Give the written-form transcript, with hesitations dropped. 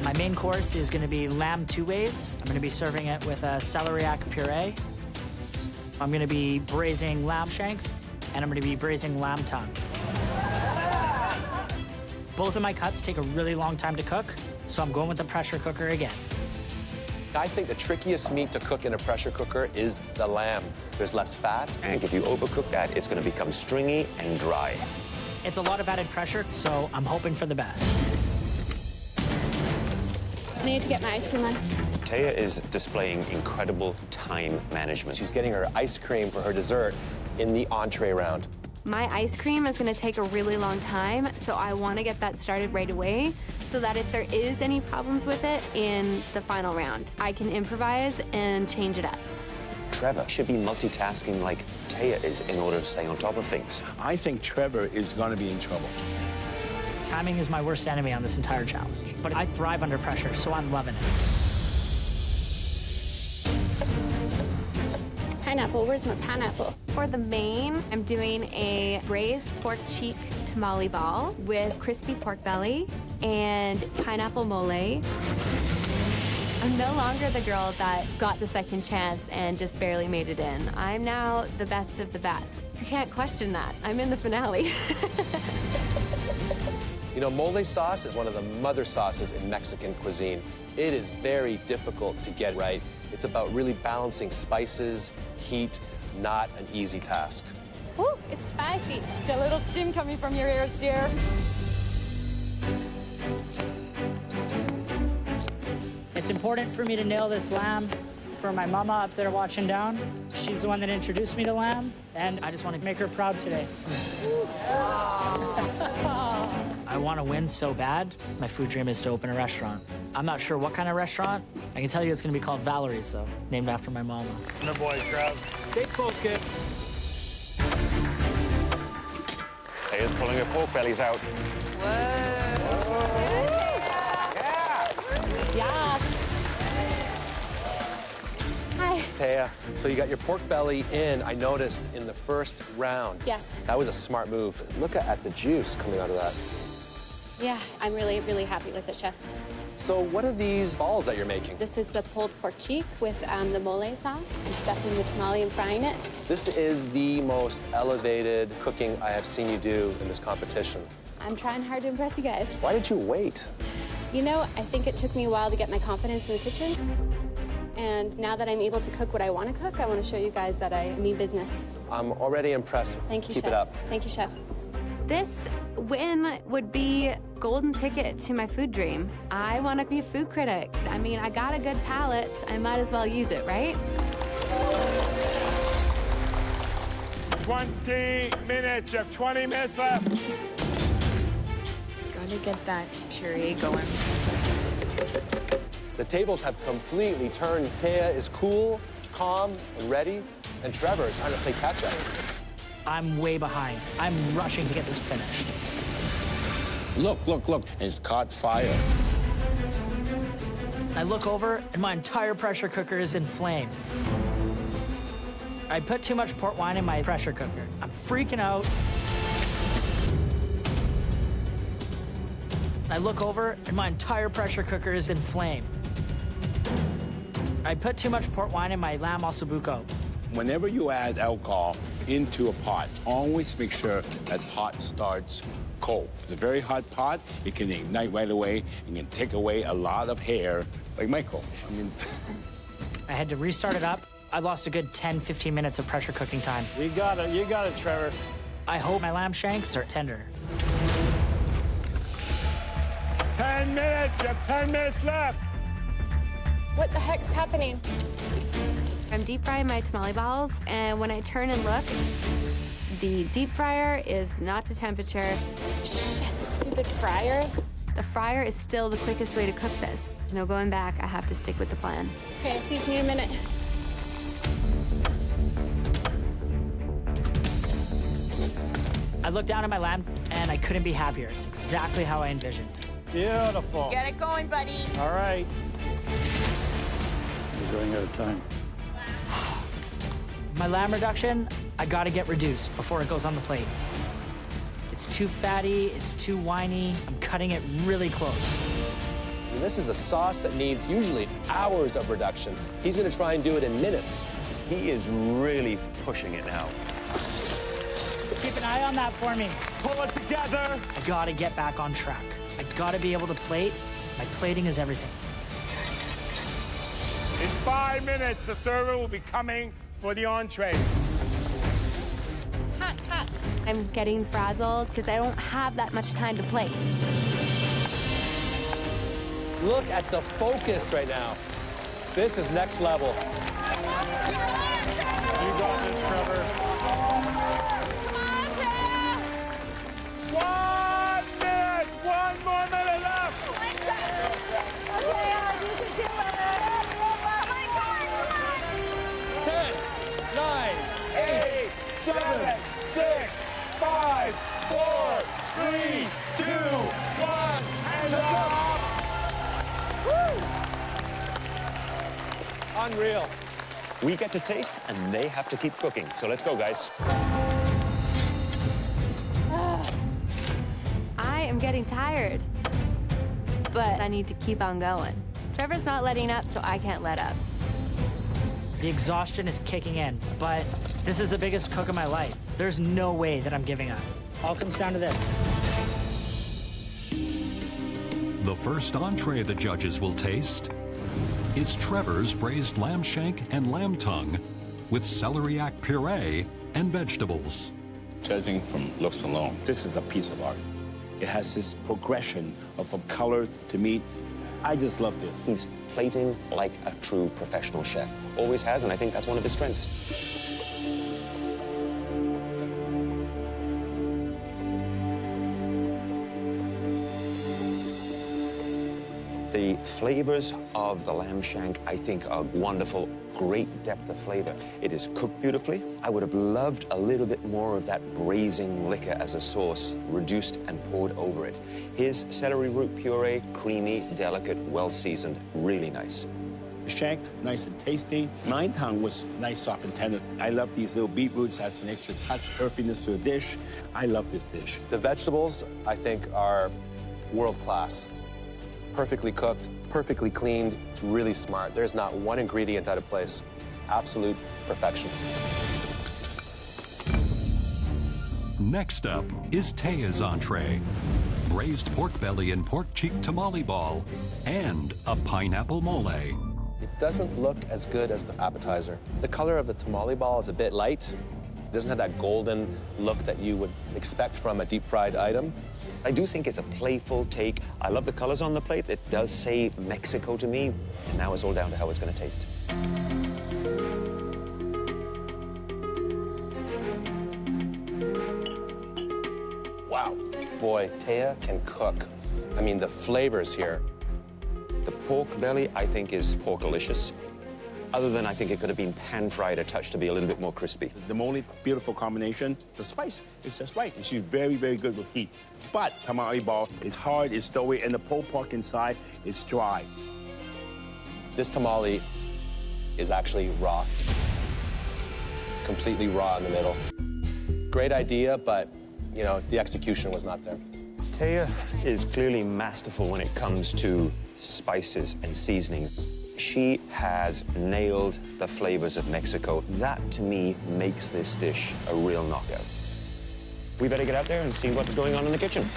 My main course is gonna be lamb two ways. I'm gonna be serving it with a celery puree. I'm gonna be braising lamb shanks, and I'm gonna be braising lamb tongue. Both of my cuts take a really long time to cook, so I'm going with the pressure cooker again. I think the trickiest meat to cook in a pressure cooker is the lamb. There's less fat. And if you overcook that, it's going to become stringy and dry. It's a lot of added pressure, so I'm hoping for the best. I need to get my ice cream on. Taya is displaying incredible time management. She's getting her ice cream for her dessert in the entree round. My ice cream is gonna take a really long time, so I wanna get that started right away so that if there is any problems with it in the final round, I can improvise and change it up. Trevor should be multitasking like Taya is in order to stay on top of things. I think Trevor is going to be in trouble. Timing is my worst enemy on this entire challenge, but I thrive under pressure, so I'm loving it. Pineapple, where's my pineapple? For the main, I'm doing a braised pork cheek tamale ball with crispy pork belly and pineapple mole. I'm no longer the girl that got the second chance and just barely made it in. I'm now the best of the best. You can't question that. I'm in the finale. You know, mole sauce is one of the mother sauces in Mexican cuisine. It is very difficult to get right. It's about really balancing spices, heat, not an easy task. Ooh, it's spicy. Got a little steam coming from your ears, dear. It's important for me to nail this lamb for my mama up there watching down. She's the one that introduced me to lamb, and I just want to make her proud today. I want to win so bad. My food dream is to open a restaurant. I'm not sure what kind of restaurant. I can tell you it's going to be called Valerie's, though, named after my mama. No boy, Trev. Stay focused. Taya's pulling her pork bellies out. Yes. Hi. Taya, so you got your pork belly in, I noticed, in the first round. Yes. That was a smart move. Look at the juice coming out of that. Yeah, I'm really, really happy with it, Chef. So what are these balls that you're making? This is the pulled pork cheek with the mole sauce. I'm stuffing the tamale and frying it. This is the most elevated cooking I have seen you do in this competition. I'm trying hard to impress you guys. Why did you wait? You know, I think it took me a while to get my confidence in the kitchen. And now that I'm able to cook what I want to cook, I want to show you guys that I mean business. I'm already impressed. Thank you, Keep Chef. it up. Thank you, Chef. This win would be golden ticket to my food dream. I want to be a food critic. I mean, I got a good palate. I might as well use it, right? 20 minutes. You have 20 minutes left. Just gotta get that puree going. The tables have completely turned. Taya is cool, calm, and ready, and Trevor is trying to play catch-up. I'm way behind. I'm rushing to get this finished. Look, look, look. It's caught fire. I look over, and my entire pressure cooker is in flame. I put too much port wine in my pressure cooker. I'm freaking out. I look over, and my entire pressure cooker is in flame. I put too much port wine in my lamb ossobuco. Whenever you add alcohol into a pot, always make sure that pot starts cold. It's a very hot pot. It can ignite right away and can take away a lot of hair, like Michael. I mean, I had to restart it up. I lost a good 10, 15 minutes of pressure cooking time. You got it, Trevor. I hope my lamb shanks are tender. 10 minutes. You have 10 minutes left. What the heck's happening? I'm deep frying my tamale balls, and when I turn and look, the deep fryer is not to temperature. Shit, stupid fryer. The fryer is still the quickest way to cook this. No going back, I have to stick with the plan. Okay, please need a minute. I looked down at my lamb, and I couldn't be happier. It's exactly how I envisioned. Beautiful. Get it going, buddy. All right. He's running out of time. My lamb reduction, I gotta get reduced before it goes on the plate. It's too fatty, it's too winey. I'm cutting it really close. And this is a sauce that needs usually hours of reduction. He's gonna try and do it in minutes. He is really pushing it now. Keep an eye on that for me. Pull it together. I gotta get back on track. I gotta be able to plate. My plating is everything. In 5 minutes, the server will be coming for the entree. Hot. I'm getting frazzled because I don't have that much time to plate. Look at the focus right now. This is next level. You got this, Trevor. 1 minute! 1 more minute left! 10, 9, 8, 7, 6, 5, 4, 3, 2, 1, and up! unreal. We get to taste, and they have to keep cooking. So let's go, guys. I am getting tired, but I need to keep on going. Trevor's not letting up, so I can't let up. The exhaustion is kicking in, but this is the biggest cook of my life. There's no way that I'm giving up. All comes down to this. The first entree the judges will taste is Trevor's braised lamb shank and lamb tongue with celeriac puree and vegetables. Judging from looks alone, this is a piece of art. It has this progression from color to meat. I just love this. He's plating like a true professional chef. Always has, and I think that's one of his strengths. The flavors of the lamb shank, I think, are wonderful. Great depth of flavor. It is cooked beautifully. I would have loved a little bit more of that braising liquor as a sauce, reduced and poured over it. His celery root puree, creamy, delicate, well-seasoned, really nice. The shank, nice and tasty. My tongue was nice, soft, and tender. I love these little beetroots. Adds an extra touch, earthiness to a dish. I love this dish. The vegetables, I think, are world-class. Perfectly cooked, perfectly cleaned. It's really smart. There's not one ingredient out of place. Absolute perfection. Next up is Taya's entree. Braised pork belly and pork cheek tamale ball and a pineapple mole. It doesn't look as good as the appetizer. The color of the tamale ball is a bit light. It doesn't have that golden look that you would expect from a deep-fried item. I do think it's a playful take. I love the colors on the plate. It does say Mexico to me. And now it's all down to how it's going to taste. Wow. Boy, Taya can cook. I mean, the flavors here. The pork belly, I think, is porkalicious. Other than I think it could have been pan-fried a touch to be a little bit more crispy. The mole, beautiful combination. The spice is just right. And she's very, very good with heat. But tamale ball is hard, it's doughy, and the pulled pork inside, it's dry. This tamale is actually raw. Completely raw in the middle. Great idea, but, you know, the execution was not there. Taya is clearly masterful when it comes to spices and seasoning. She has nailed the flavors of Mexico. That, to me, makes this dish a real knockout. We better get out there and see what's going on in the kitchen.